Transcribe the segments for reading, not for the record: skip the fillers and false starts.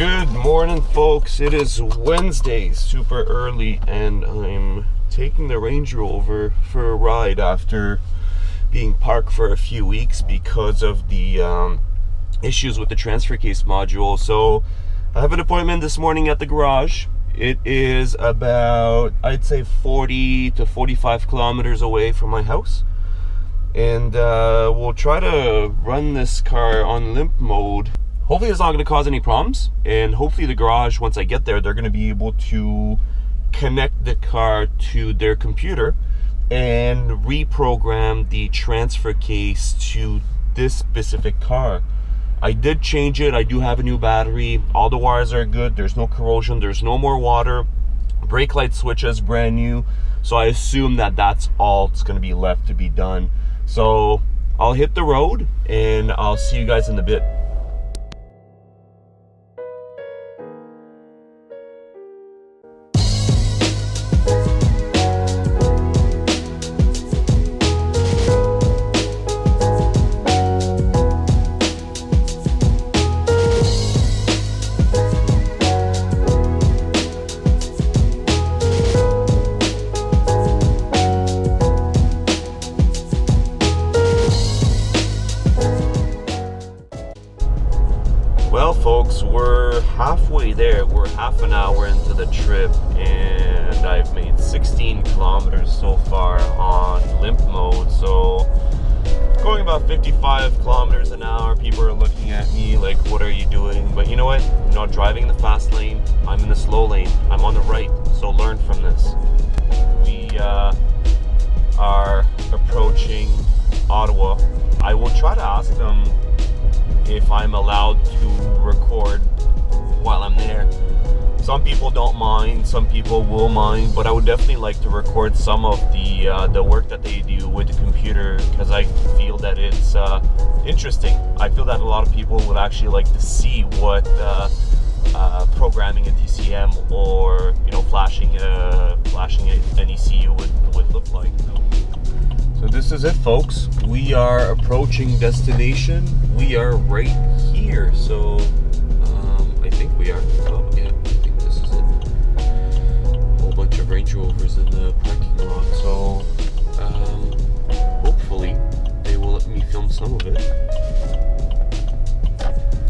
Good morning, folks. It is Wednesday, super early, and I'm taking the Range Rover for a ride after being parked for a few weeks because of the issues with the transfer case module. So I have an appointment this morning at the garage. It is about, I'd say, 40 to 45 kilometers away from my house. And we'll try to run this car on limp mode. Hopefully it's not going to cause any problems, and hopefully the garage, once I get there, they're going to be able to connect the car to their computer and reprogram the transfer case to this specific car. I did change it. I do have a new battery. All the wires are good. There's no corrosion. There's no more water. Brake light switch is brand new. So I assume that that's all that's going to be left to be done. So I'll hit the road and I'll see you guys in a bit. Well, folks, we're halfway there. We're half an hour into the trip, and I've made 16 kilometers so far on limp mode. So going about 55 kilometers an hour. People are looking at me like, what are you doing? But you know what? I'm not driving in the fast lane. I'm in the slow lane. I'm on the right. So learn from this. We are approaching Ottawa. I will try to ask them if I'm allowed to record while I'm there. Some people don't mind, some people will mind, but I would definitely like to record some of the work that they do with the computer, because I feel that it's interesting. I feel that a lot of people would actually like to see what programming a TCM or flashing an ECU would look like. So this is it, folks. We are approaching destination. We are right here. So I think we are. Oh yeah, I think this is it. A whole bunch of Range Rovers in the parking lot. So hopefully they will let me film some of it.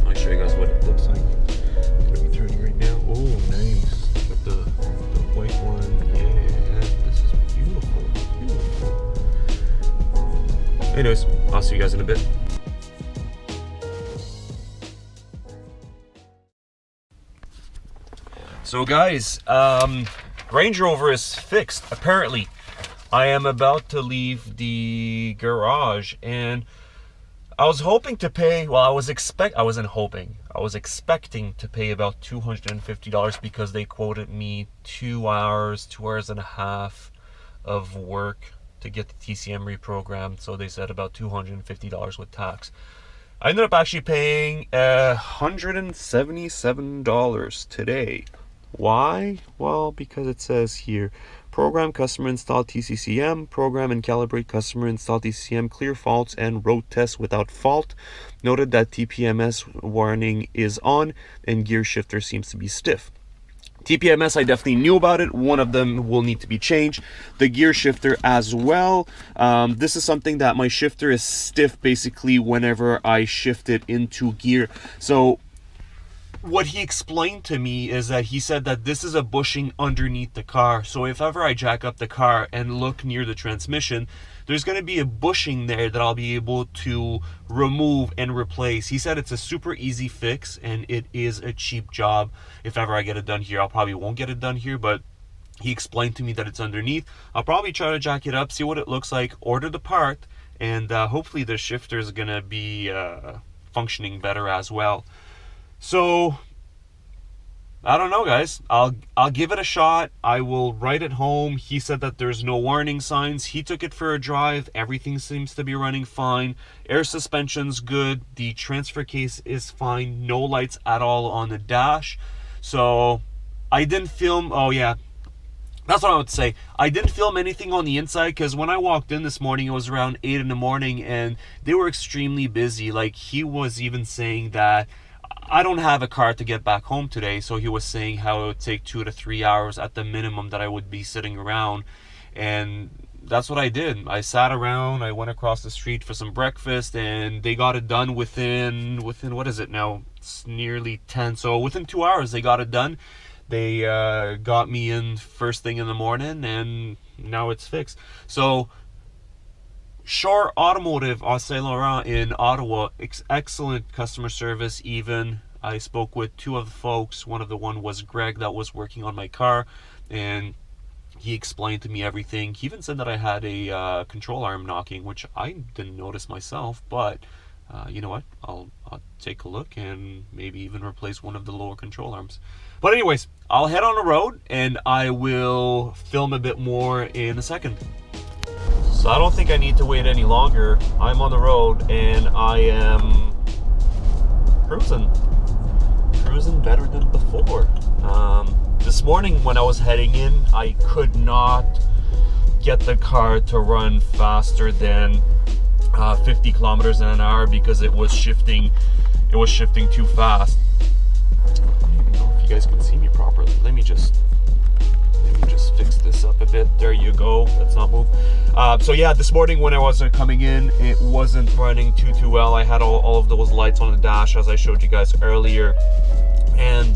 I'll show you guys what it looks like. I'm gonna be turning right now. Oh, nice. Look at the white one. Yeah, this is beautiful. Beautiful. Anyways, I'll see you guys in a bit. So guys, Range Rover is fixed. Apparently, I am about to leave the garage, and I was hoping to pay. Well, I was expecting to pay about $250 because they quoted me 2 hours and a half of work to get the TCM reprogrammed. So they said about $250 with tax. I ended up actually paying $177 today. Why? Well, because it says here, program customer install TCCM, program and calibrate customer install TCCM, clear faults and road test without fault. Noted that TPMS warning is on and gear shifter seems to be stiff. TPMS, I definitely knew about it. One of them will need to be changed. The gear shifter as well. This is something that my shifter is stiff basically whenever I shift it into gear. So what he explained to me is that he said that this is a bushing underneath the car. So if ever I jack up the car and look near the transmission, there's going to be a bushing there that I'll be able to remove and replace. He said it's a super easy fix and it is a cheap job. If ever I get it done here, I probably won't get it done here, but he explained to me that it's underneath. I'll probably try to jack it up, see what it looks like, order the part, and hopefully the shifter is going to be functioning better as well. So I don't know, guys. I'll give it a shot. I will write it home. He said that there's no warning signs. He took it for a drive. Everything seems to be running fine. Air suspension's good. The transfer case is fine. No lights at all on the dash. So I didn't film. Oh yeah, that's what I would say. I didn't film anything on the inside because when I walked in this morning, it was around 8 in the morning and they were extremely busy. Like, he was even saying that I don't have a car to get back home today, so he was saying how it would take 2 to 3 hours at the minimum that I would be sitting around. And that's what I did. I sat around, I went across the street for some breakfast, and they got it done within what is it now? It's nearly 10. So within 2 hours they got it done. They got me in first thing in the morning, and now it's fixed. So Shore Automotive au Saint Laurent in Ottawa, excellent customer service. Even I spoke with two of the folks. One was Greg that was working on my car, and he explained to me everything. He even said that I had a control arm knocking, which I didn't notice myself, but you know what? I'll take a look and maybe even replace one of the lower control arms. But anyways, I'll head on the road and I will film a bit more in a second. So I don't think I need to wait any longer. I'm on the road and I am cruising better than before. This morning when I was heading in, I could not get the car to run faster than 50 kilometers an hour because it was shifting too fast. I don't even know if you guys can see me properly. Let me just fix this up a bit. There you go. Let's not move. So yeah, this morning when I was coming in, it wasn't running too well. I had all of those lights on the dash as I showed you guys earlier, and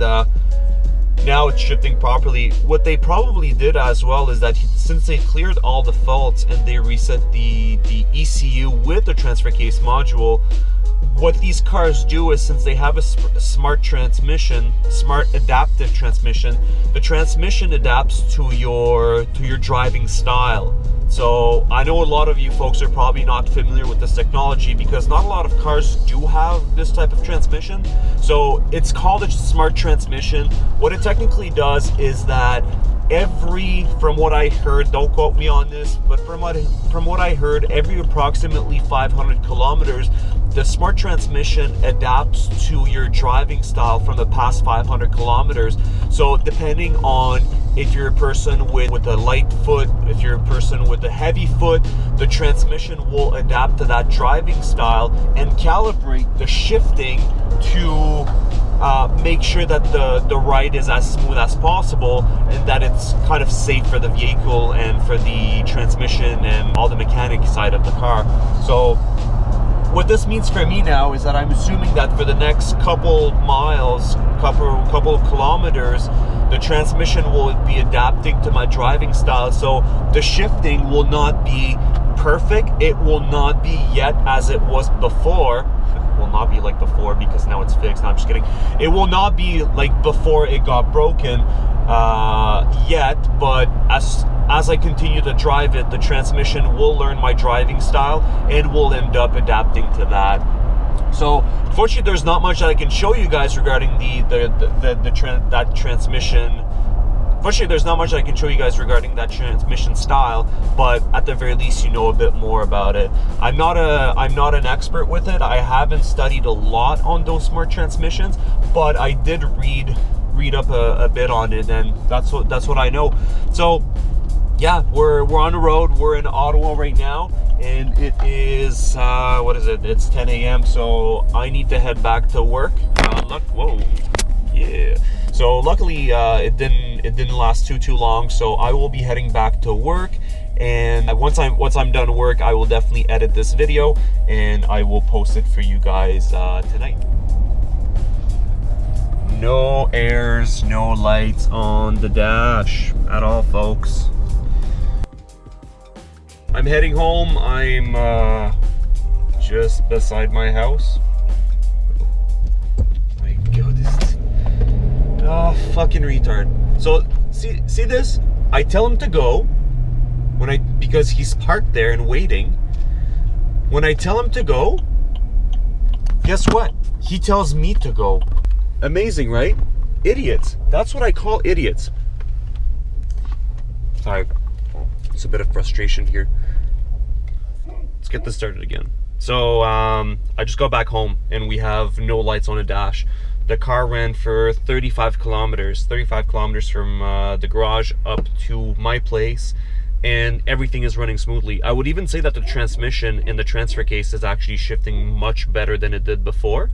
now it's shifting properly. What they probably did as well is that since they cleared all the faults and they reset the ECU with the transfer case module, what these cars do is, since they have a smart transmission, smart adaptive transmission, the transmission adapts to your driving style. So I know a lot of you folks are probably not familiar with this technology because not a lot of cars do have this type of transmission. So it's called a smart transmission. What it technically does is that from what I heard, don't quote me on this, but from what I heard, every approximately 500 kilometers, the smart transmission adapts to your driving style from the past 500 kilometers. So depending on if you're a person with a light foot, if you're a person with a heavy foot, the transmission will adapt to that driving style and calibrate the shifting to make sure that the ride is as smooth as possible and that it's kind of safe for the vehicle and for the transmission and all the mechanic side of the car. So what this means for me now is that I'm assuming that for the next couple miles, couple of kilometers, the transmission will be adapting to my driving style. So the shifting will not be perfect. It will not be yet as it was before. It will not be like before because now it's fixed. No, I'm just kidding. It will not be like before it got broken yet, but as I continue to drive it, the transmission will learn my driving style and will end up adapting to that. So unfortunately, there's not much that I can show you guys regarding that transmission. Unfortunately, there's not much I can show you guys regarding that transmission style, but at the very least, you know a bit more about it. I'm not an expert with it. I haven't studied a lot on those smart transmissions, but I did read up a bit on it, and that's what I know. So yeah, we're on the road. We're in Ottawa right now, and it is what is it? It's 10 a.m. So I need to head back to work. Whoa, yeah. So luckily, it didn't last too long. So I will be heading back to work, and once I'm done work, I will definitely edit this video and I will post it for you guys tonight. No airs, no lights on the dash at all, folks. I'm heading home. I'm just beside my house. My God, this fucking retard. So see this? I tell him to go because he's parked there and waiting. When I tell him to go, guess what? He tells me to go. Amazing, right? Idiots. That's what I call idiots. Sorry. It's a bit of frustration here. Let's get this started again. So I just got back home and we have no lights on the dash. The car ran for 35 kilometers from the garage up to my place, and everything is running smoothly. I would even say that the transmission in the transfer case is actually shifting much better than it did before.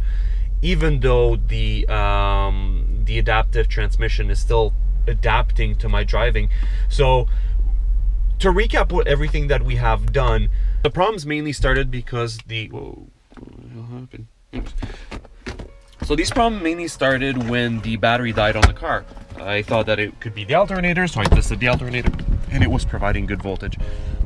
even though the adaptive transmission is still adapting to my driving. So to recap what everything that we have done, the problems mainly started because so these problems mainly started when the battery died on the car. I thought that it could be the alternator, so I tested the alternator and it was providing good voltage.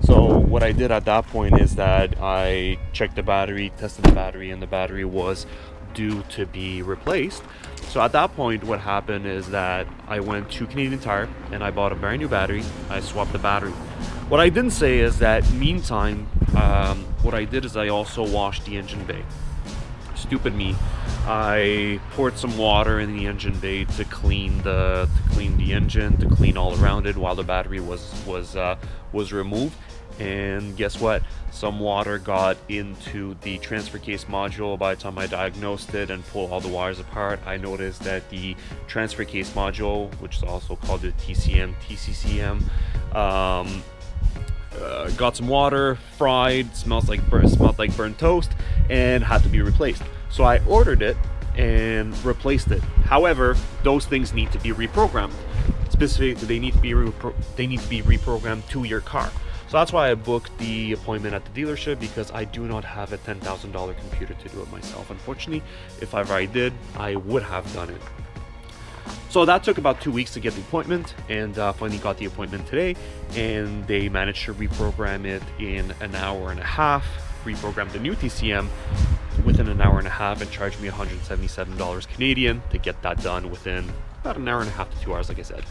So what I did at that point is that I checked the battery, tested the battery, and the battery was due to be replaced. So at that point, what happened is that I went to Canadian Tire and I bought a brand new battery. I swapped the battery. What I didn't say is that meantime, what I did is I also washed the engine bay. Stupid me. I poured some water in the engine bay to clean the engine, to clean all around it while the battery was removed. And guess what? Some water got into the transfer case module. By the time I diagnosed it and pulled all the wires apart, I noticed that the transfer case module, which is also called the TCCM, got some water, fried, smelled like burnt toast, and had to be replaced. So I ordered it and replaced it. However, those things need to be reprogrammed. Specifically, they need to be reprogrammed to your car. So that's why I booked the appointment at the dealership, because I do not have a $10,000 computer to do it myself. Unfortunately, if ever I did, I would have done it. So that took about 2 weeks to get the appointment, and finally got the appointment today, and they managed to reprogram it in an hour and a half, reprogram the new TCM within an hour and a half, and charged me $177 Canadian to get that done within about an hour and a half to 2 hours, like I said.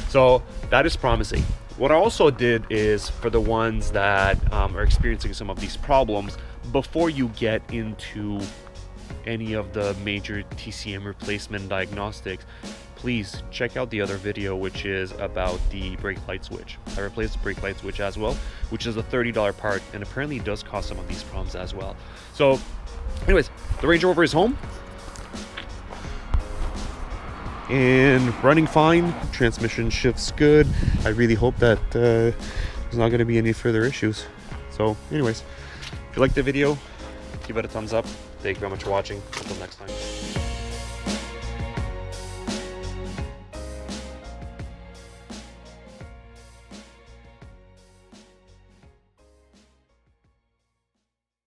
So that is promising. What I also did is, for the ones that are experiencing some of these problems, before you get into any of the major TCM replacement diagnostics, please check out the other video, which is about the brake light switch. I replaced the brake light switch as well, which is a $30 part, and apparently it does cause some of these problems as well. So anyways, the Range Rover is home and running fine. Transmission shifts good. I really hope that there's not going to be any further issues. So anyways, if you liked the video, give it a thumbs up. Thank you very much for watching. Until next time.